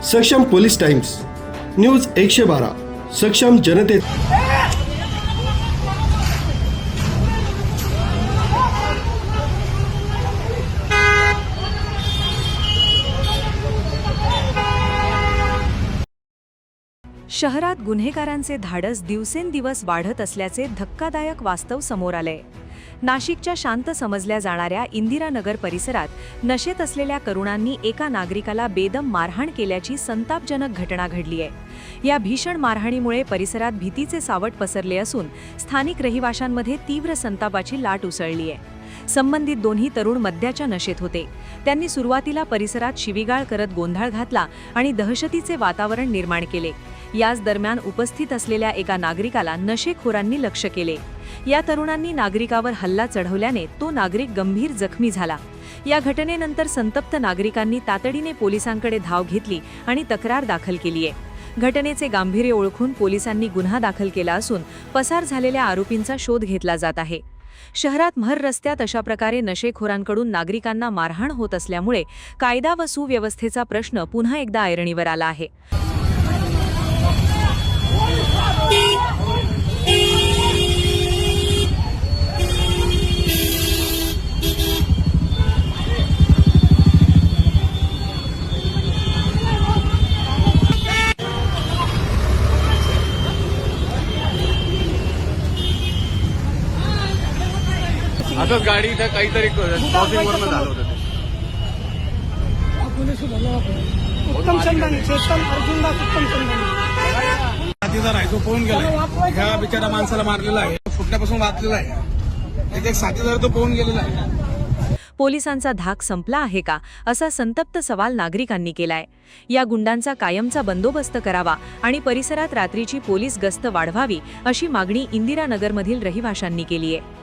सक्षम police times, news 112, सक्षम जनते। शहरात गुन्हेगारांचे धाडस दिवसेंदिवस वाढत असल्याचे धक्कादायक वास्तव समोर आले। नाशिकच्या शांत समजल्या जाणाऱ्या इंदिरानगर परिसरात नशेत असलेल्या तरुणांनी एका नागरिकाला बेदम मारहाण केल्याची संतापजनक घटना घडली आहे। या भीषण मारहाणीमुळे परिसरात भीतीचे सावट पसरले असून स्थानिक रहिवाशांमध्ये तीव्र संतापाची लाट उसळली आहे। संबंधित दोन्ही तरुण मद्याच्या नशेत होते। त्यांनी सुरुवातीला परिसरात शिवीगाळ करत गोंधळ घातला आणि दहशतीचे वातावरण निर्माण केले। याच दरम्यान उपस्थित असलेल्या एका नागरिकाला नशेखोरांनी लक्ष केले। या तरुणांनी नागरिकावर हल्ला चढवल्याने तो नागरिक गंभीर जखमी झाला। या घटनेनंतर संतप्त नागरिकांनी तातडीने पोलिसांकडे धाव घेतली आणि तक्रार दाखल केली आहे। घटनेचे गांभीर्य ओळखून पोलिसांनी गुन्हा दाखल केला असून पसार झालेल्या आरोपींचा शोध घेतला जात आहे। शहरात भर रस्त्यात अशा प्रकारे नशेखोरांकडून नागरिकांना मारहाण होत असल्यामुळे कायदा व सुव्यवस्थेचा प्रश्न पुन्हा एकदा ऐरणीवर आला आहे। असंच गाडी इथं काहीतरी क्रॉसिंगवरनं झालं होतं उत्तम चंदानी, चेतन अर्जुनदास उत्तम चंदानी साथीदार आहे तो पळून गेला। ह्या बिचारा माणसाला मारलेला आहे, फुटण्यापासून वाचलेला आहे। त्याचा एक साथीदार तो पळून गेलेला आहे। पोलिसांचा धाक संपला आहे का असा संतप्त सवाल नागरिकांनी केलाय। या गुंडांचा कायमचा बंदोबस्त करावा आणि परिसरात रात्रीची पोलीस गस्त वाढवावी अशी मागणी इंदिरानगरमधील रहिवाशांनी केली आहे।